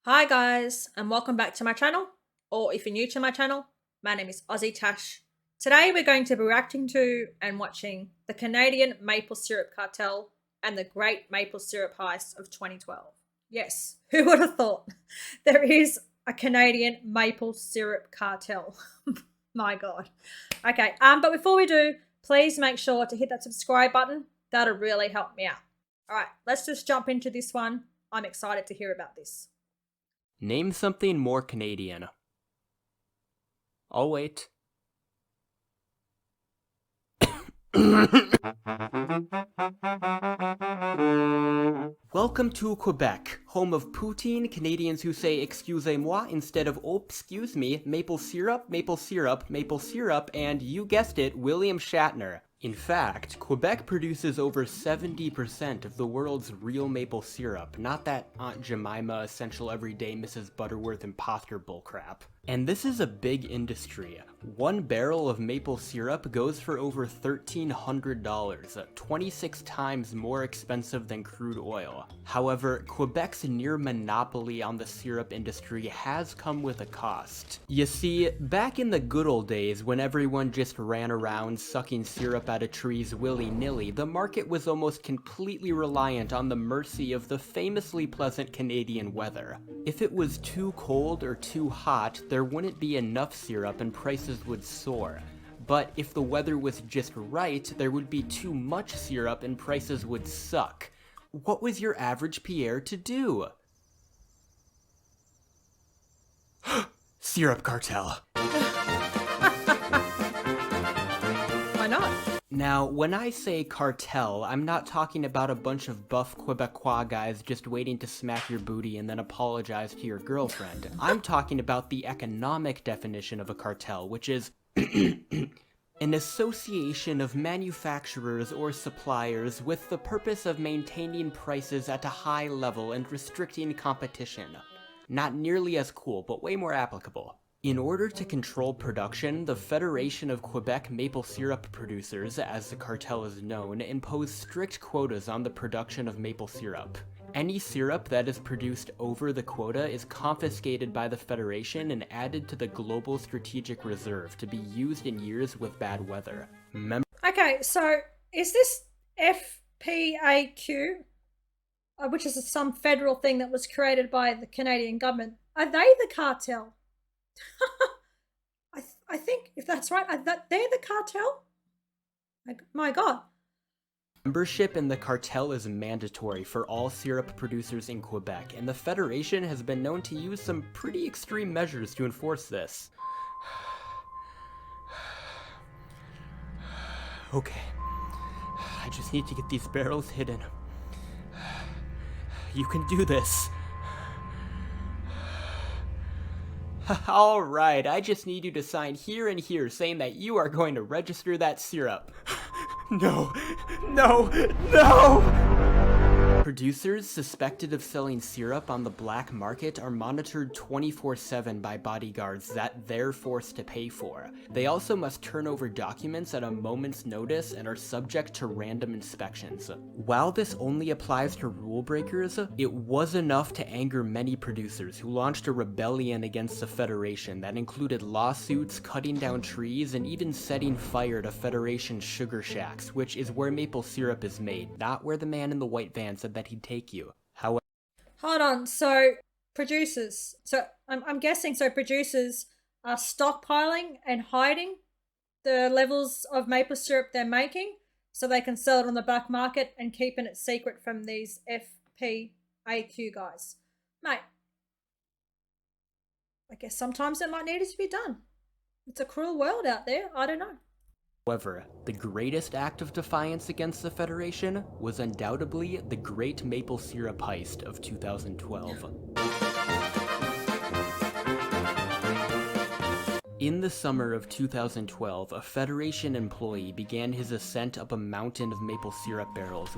Hi guys, and welcome back to my channel, or if you're new to my channel, my name is Aussie Tash. Today we're going to be reacting to and watching the Canadian maple syrup cartel and the Great Maple Syrup Heist of 2012. Yes, who would have thought there is a Canadian maple syrup cartel? My God. Okay, but before we do, please make sure to hit that subscribe button. That'll really help me out. All right, let's just jump into this one. I'm excited to hear about this. Name something more Canadian. I'll wait. Welcome to Quebec, home of poutine, Canadians who say excusez-moi instead of oh, excuse me, maple syrup, maple syrup, maple syrup, and you guessed it, William Shatner. In fact, Quebec produces over 70% of the world's real maple syrup, not that Aunt Jemima essential everyday Mrs. Butterworth imposter bullcrap. And this is a big industry. One barrel of maple syrup goes for over $1,300, 26 times more expensive than crude oil. However, Quebec's near monopoly on the syrup industry has come with a cost. You see, back in the good old days when everyone just ran around sucking syrup out of trees willy-nilly, the market was almost completely reliant on the mercy of the famously pleasant Canadian weather. If it was too cold or too hot, there wouldn't be enough syrup and prices would soar. But if the weather was just right, there would be too much syrup and prices would suck. What was your average Pierre to do? Syrup cartel. Why not? Now, when I say cartel, I'm not talking about a bunch of buff Quebecois guys just waiting to smack your booty and then apologize to your girlfriend. I'm talking about the economic definition of a cartel, which is an association of manufacturers or suppliers with the purpose of maintaining prices at a high level and restricting competition. Not nearly as cool, but way more applicable. In order to control production, the Federation of Quebec Maple Syrup Producers, as the cartel is known, imposed strict quotas on the production of maple syrup. Any syrup that is produced over the quota is confiscated by the Federation and added to the Global Strategic Reserve to be used in years with bad weather. Okay, so is this FPAQ, which is some federal thing that was created by the Canadian government? Are they the cartel? I think if that's right, they're the cartel. Like, my God. Membership in the cartel is mandatory for all syrup producers in Quebec, and the Federation has been known to use some pretty extreme measures to enforce this. Okay, I just need to get these barrels hidden. You can do this. Alright, I just need you to sign here and here saying that you are going to register that syrup. No! No! No! Producers suspected of selling syrup on the black market are monitored 24/7 by bodyguards that they're forced to pay for. They also must turn over documents at a moment's notice and are subject to random inspections. While this only applies to rule breakers, it was enough to anger many producers who launched a rebellion against the Federation that included lawsuits, cutting down trees, and even setting fire to Federation sugar shacks, which is where maple syrup is made, not where the man in the white van said that he'd take you. However, Hold on. So producers. So I'm guessing. So producers are stockpiling and hiding the levels of maple syrup they're making, so they can sell it on the black market and keeping it secret from these FPAQ guys. Mate, I guess sometimes it might need to be done. It's a cruel world out there. I don't know. the greatest act of defiance against the Federation was undoubtedly the Great Maple Syrup Heist of 2012. In the summer of 2012, a Federation employee began his ascent up a mountain of maple syrup barrels.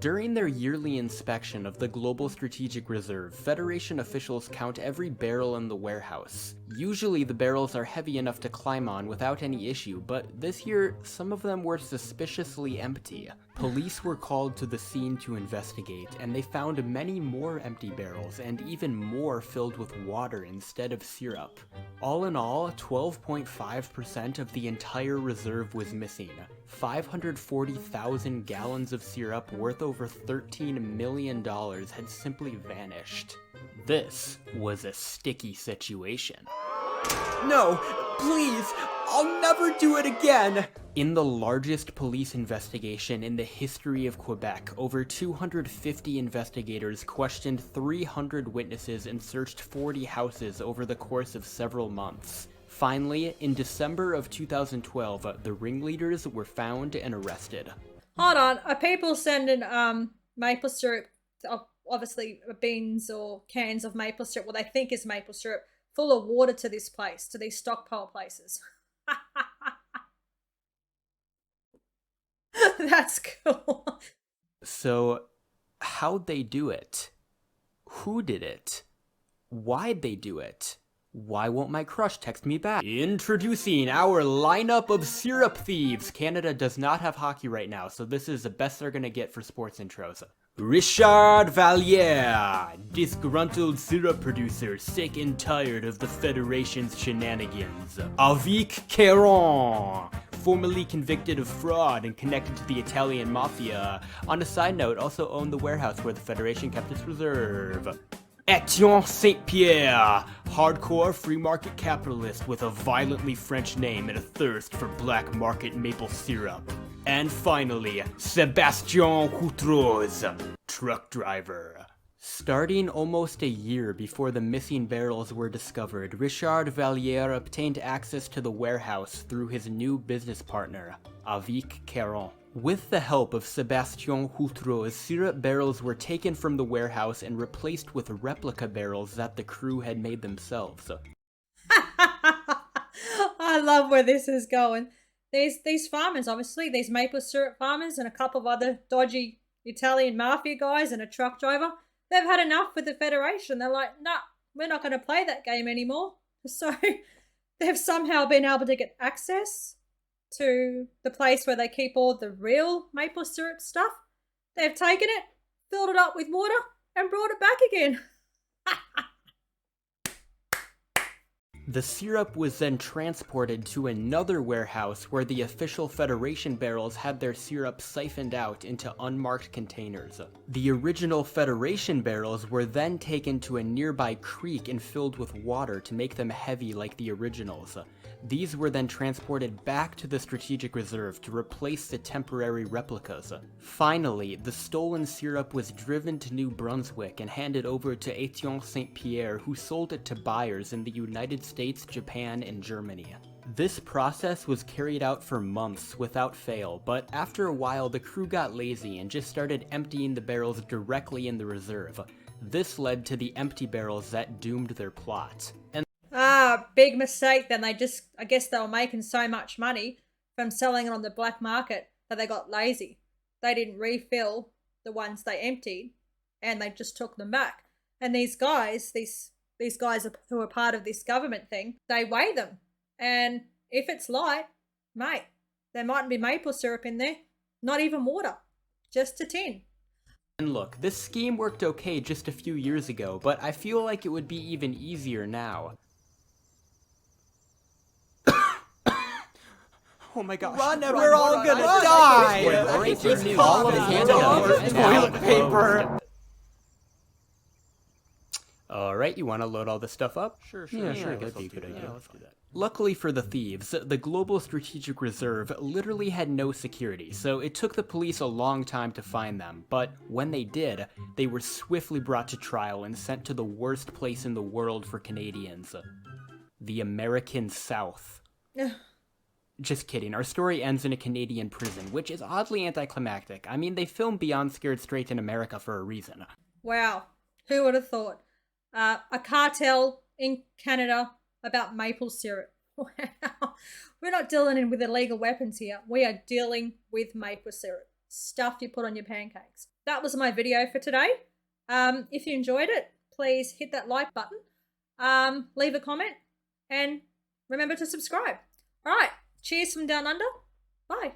During their yearly inspection of the Global Strategic Reserve, Federation officials count every barrel in the warehouse. Usually the barrels are heavy enough to climb on without any issue, but this year some of them were suspiciously empty. Police were called to the scene to investigate, and they found many more empty barrels and even more filled with water instead of syrup. All in all, 12.5% of the entire reserve was missing. 540,000 gallons of syrup worth over $13 million had simply vanished. This was a sticky situation. No, please, I'll never do it again! In the largest police investigation in the history of Quebec, over 250 investigators questioned 300 witnesses and searched 40 houses over the course of several months. Finally, in December of 2012, the ringleaders were found and arrested. Hold on, are people sending maple syrup, obviously beans or cans of maple syrup, what they think is maple syrup, full of water to this place, to these stockpile places? That's cool. So, how'd they do it? Who did it? Why'd they do it? Why won't my crush text me back? Introducing our lineup of syrup thieves! Canada does not have hockey right now, so this is the best they're gonna get for sports intros. Richard Valliere, disgruntled syrup producer, sick and tired of the Federation's shenanigans. Avic Caron, formerly convicted of fraud and connected to the Italian mafia. On a side note, also owned the warehouse where the Federation kept its reserve. Etienne Saint-Pierre, hardcore free market capitalist with a violently French name and a thirst for black market maple syrup. And finally, Sébastien Coutreaux, truck driver. Starting almost a year before the missing barrels were discovered, Richard Valliere obtained access to the warehouse through his new business partner, Avic Caron. With the help of Sébastien Coutreaux, syrup barrels were taken from the warehouse and replaced with replica barrels that the crew had made themselves. I love where this is going. These farmers, obviously, these maple syrup farmers and a couple of other dodgy Italian mafia guys and a truck driver, they've had enough with the Federation. They're like, nah, we're not going to play that game anymore. So they've somehow been able to get access to the place where they keep all the real maple syrup stuff. They've taken it, filled it up with water, and brought it back again. The syrup was then transported to another warehouse where the official Federation barrels had their syrup siphoned out into unmarked containers. The original Federation barrels were then taken to a nearby creek and filled with water to make them heavy like the originals. These were then transported back to the Strategic Reserve to replace the temporary replicas. Finally, the stolen syrup was driven to New Brunswick and handed over to Etienne Saint-Pierre, who sold it to buyers in the United States, Japan, and Germany. This process was carried out for months without fail, but after a while the crew got lazy and just started emptying the barrels directly in the reserve. This led to the empty barrels that doomed their plot. Big mistake. Then I guess they were making so much money from selling it on the black market that they got lazy. They didn't refill the ones they emptied and they just took them back. And these guys, these guys who are part of this government thing, they weigh them. And if it's light, mate, there mightn't be maple syrup in there. Not even water. Just a tin. And look, this scheme worked okay just a few years ago, but I feel like it would be even easier now. Oh my gosh. Run, we're all gonna die! Breaking news. All of Canada. toilet paper! Alright, you want to load all this stuff up? Sure. Yeah, sure, that'd be a good idea. Let's do that. Luckily for the thieves, the Global Strategic Reserve literally had no security, so it took the police a long time to find them, but when they did, they were swiftly brought to trial and sent to the worst place in the world for Canadians. The American South. Just kidding, our story ends in a Canadian prison, which is oddly anticlimactic. I mean, they filmed Beyond Scared Straight in America for a reason. Wow, who would have thought? A cartel in Canada about maple syrup. Wow. We're not dealing with illegal weapons here. We are dealing with maple syrup. stuff you put on your pancakes. That was my video for today. If you enjoyed it, please hit that like button, leave a comment, and remember to subscribe. All right, cheers from down under. Bye.